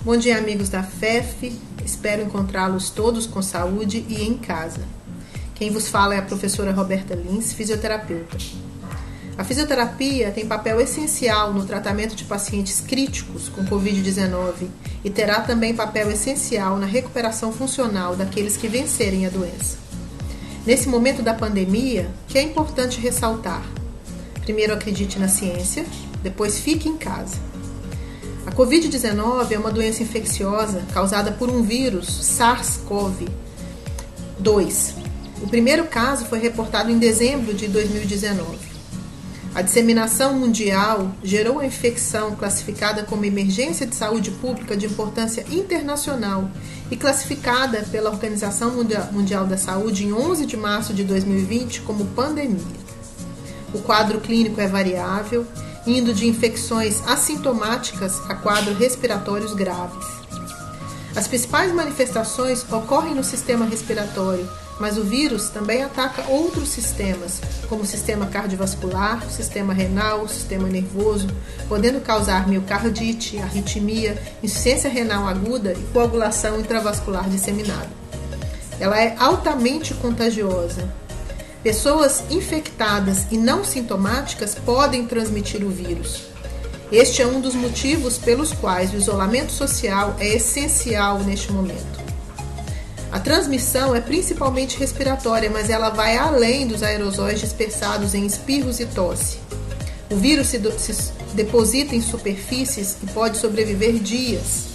Bom dia, amigos da FEF. Espero encontrá-los todos com saúde e em casa. Quem vos fala é a professora Roberta Lins, fisioterapeuta. A fisioterapia tem papel essencial no tratamento de pacientes críticos com Covid-19 e terá também papel essencial na recuperação funcional daqueles que vencerem a doença. Nesse momento da pandemia, que é importante ressaltar? Primeiro, acredite na ciência, depois fique em casa. A Covid-19 é uma doença infecciosa causada por um vírus SARS-CoV-2. O primeiro caso foi reportado em dezembro de 2019. A disseminação mundial gerou a infecção classificada como emergência de saúde pública de importância internacional e classificada pela Organização Mundial da Saúde em 11 de março de 2020 como pandemia. O quadro clínico é variável, indo de infecções assintomáticas a quadros respiratórios graves. As principais manifestações ocorrem no sistema respiratório, mas o vírus também ataca outros sistemas, como o sistema cardiovascular, o sistema renal, o sistema nervoso, podendo causar miocardite, arritmia, insuficiência renal aguda e coagulação intravascular disseminada. Ela é altamente contagiosa. Pessoas infectadas e não sintomáticas podem transmitir o vírus. Este é um dos motivos pelos quais o isolamento social é essencial neste momento. A transmissão é principalmente respiratória, mas ela vai além dos aerosóis dispersados em espirros e tosse. O vírus se deposita em superfícies e pode sobreviver dias.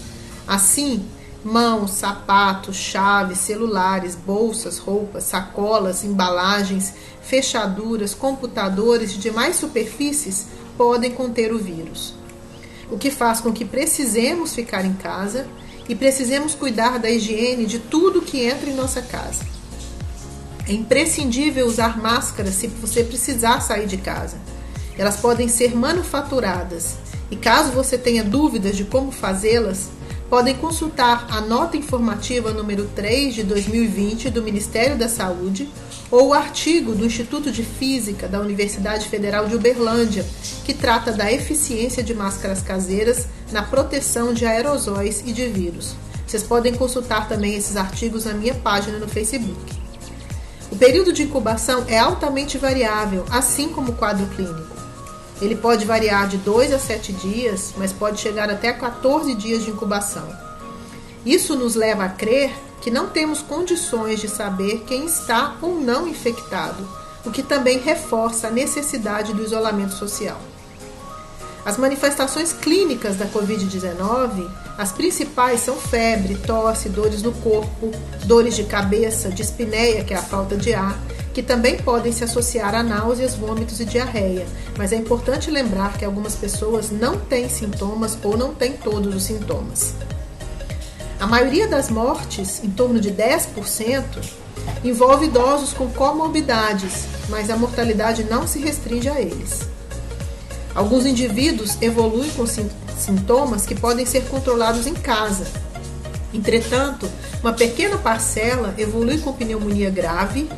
Assim, mãos, sapatos, chaves, celulares, bolsas, roupas, sacolas, embalagens, fechaduras, computadores e demais superfícies podem conter o vírus. O que faz com que precisemos ficar em casa e precisemos cuidar da higiene de tudo que entra em nossa casa. É imprescindível usar máscaras se você precisar sair de casa. Elas podem ser manufaturadas e caso você tenha dúvidas de como fazê-las, podem consultar a nota informativa número 3 de 2020 do Ministério da Saúde ou o artigo do Instituto de Física da Universidade Federal de Uberlândia, que trata da eficiência de máscaras caseiras na proteção de aerosóis e de vírus. Vocês podem consultar também esses artigos na minha página no Facebook. O período de incubação é altamente variável, assim como o quadro clínico. Ele pode variar de 2 a 7 dias, mas pode chegar até 14 dias de incubação. Isso nos leva a crer que não temos condições de saber quem está ou não infectado, o que também reforça a necessidade do isolamento social. As manifestações clínicas da Covid-19, as principais são febre, tosse, dores no corpo, dores de cabeça, dispneia, que é a falta de ar, que também podem se associar a náuseas, vômitos e diarreia, mas é importante lembrar que algumas pessoas não têm sintomas ou não têm todos os sintomas. A maioria das mortes, em torno de 10%, envolve idosos com comorbidades, mas a mortalidade não se restringe a eles. Alguns indivíduos evoluem com sintomas que podem ser controlados em casa. Entretanto, uma pequena parcela evolui com pneumonia grave,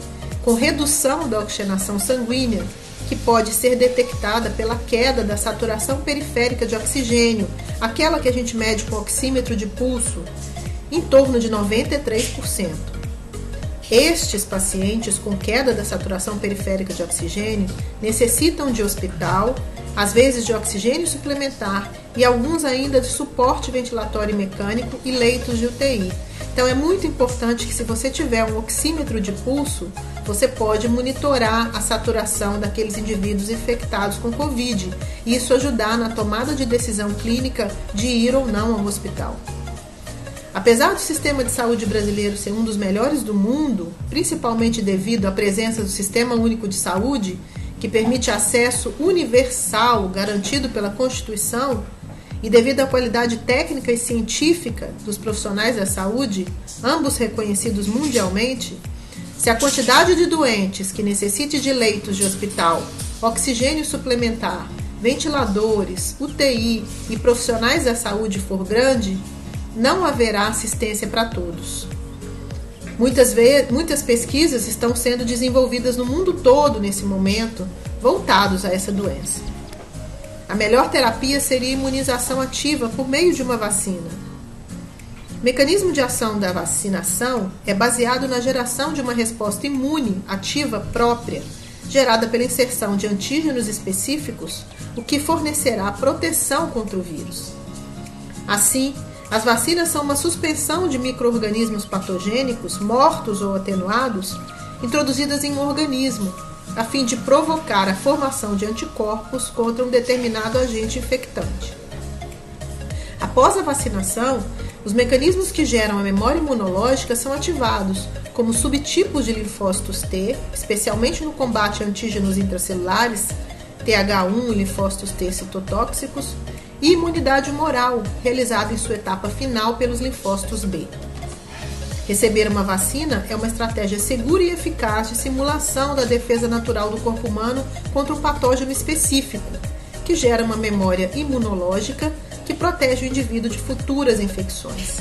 com redução da oxigenação sanguínea, que pode ser detectada pela queda da saturação periférica de oxigênio, aquela que a gente mede com oxímetro de pulso, em torno de 93%. Estes pacientes com queda da saturação periférica de oxigênio necessitam de hospital, às vezes de oxigênio suplementar e alguns ainda de suporte ventilatório mecânico e leitos de UTI. Então é muito importante que se você tiver um oxímetro de pulso, você pode monitorar a saturação daqueles indivíduos infectados com Covid e isso ajudar na tomada de decisão clínica de ir ou não ao hospital. Apesar do sistema de saúde brasileiro ser um dos melhores do mundo, principalmente devido à presença do Sistema Único de Saúde, que permite acesso universal garantido pela Constituição, e devido à qualidade técnica e científica dos profissionais da saúde, ambos reconhecidos mundialmente, se a quantidade de doentes que necessite de leitos de hospital, oxigênio suplementar, ventiladores, UTI e profissionais da saúde for grande, não haverá assistência para todos. Muitas pesquisas estão sendo desenvolvidas no mundo todo nesse momento, voltados a essa doença. A melhor terapia seria a imunização ativa por meio de uma vacina. O mecanismo de ação da vacinação é baseado na geração de uma resposta imune ativa própria, gerada pela inserção de antígenos específicos, o que fornecerá proteção contra o vírus. Assim, as vacinas são uma suspensão de micro-organismos patogênicos, mortos ou atenuados, introduzidas em um organismo, a fim de provocar a formação de anticorpos contra um determinado agente infectante. Após a vacinação, os mecanismos que geram a memória imunológica são ativados, como subtipos de linfócitos T, especialmente no combate a antígenos intracelulares, TH1 e linfócitos T citotóxicos, e imunidade humoral, realizada em sua etapa final pelos linfócitos B. Receber uma vacina é uma estratégia segura e eficaz de simulação da defesa natural do corpo humano contra um patógeno específico, que gera uma memória imunológica que protege o indivíduo de futuras infecções.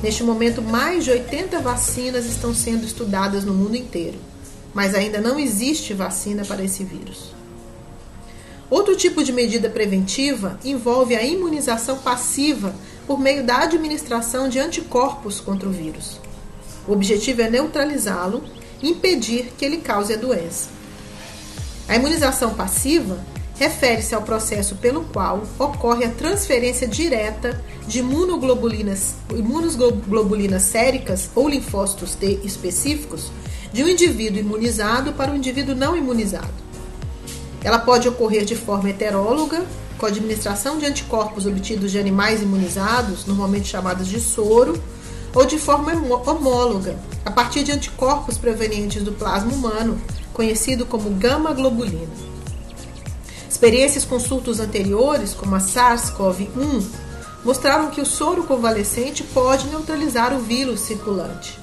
Neste momento, mais de 80 vacinas estão sendo estudadas no mundo inteiro, mas ainda não existe vacina para esse vírus. Outro tipo de medida preventiva envolve a imunização passiva por meio da administração de anticorpos contra o vírus. O objetivo é neutralizá-lo e impedir que ele cause a doença. A imunização passiva refere-se ao processo pelo qual ocorre a transferência direta de imunoglobulinas séricas ou linfócitos T específicos de um indivíduo imunizado para um indivíduo não imunizado. Ela pode ocorrer de forma heteróloga, com a administração de anticorpos obtidos de animais imunizados, normalmente chamados de soro, ou de forma homóloga, a partir de anticorpos provenientes do plasma humano, conhecido como gama-globulina. Experiências com surtos anteriores, como a SARS-CoV-1, mostraram que o soro convalescente pode neutralizar o vírus circulante.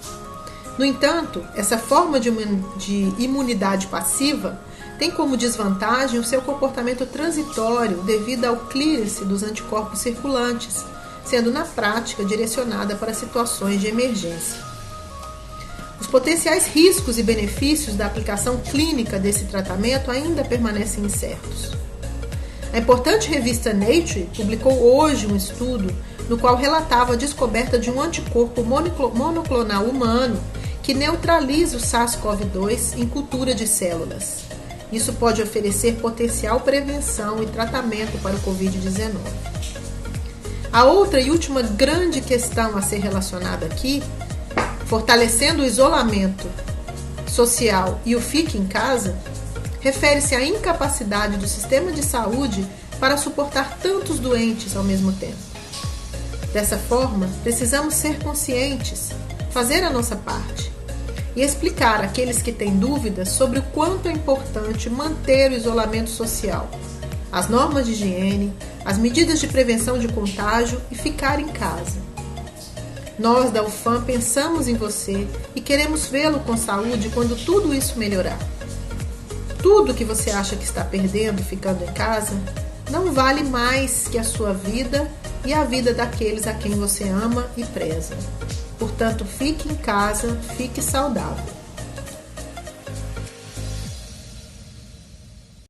No entanto, essa forma de imunidade passiva tem como desvantagem o seu comportamento transitório devido ao clearance dos anticorpos circulantes, sendo na prática direcionada para situações de emergência. Os potenciais riscos e benefícios da aplicação clínica desse tratamento ainda permanecem incertos. A importante revista Nature publicou hoje um estudo no qual relatava a descoberta de um anticorpo monoclonal humano que neutraliza o SARS-CoV-2 em cultura de células. Isso pode oferecer potencial prevenção e tratamento para o Covid-19. A outra e última grande questão a ser relacionada aqui, fortalecendo o isolamento social e o fique em casa, refere-se à incapacidade do sistema de saúde para suportar tantos doentes ao mesmo tempo. Dessa forma, precisamos ser conscientes, fazer a nossa parte e explicar àqueles que têm dúvidas sobre o quanto é importante manter o isolamento social, as normas de higiene, as medidas de prevenção de contágio e ficar em casa. Nós da UFAM pensamos em você e queremos vê-lo com saúde quando tudo isso melhorar. Tudo que você acha que está perdendo ficando em casa não vale mais que a sua vida e a vida daqueles a quem você ama e preza. Portanto, fique em casa, fique saudável.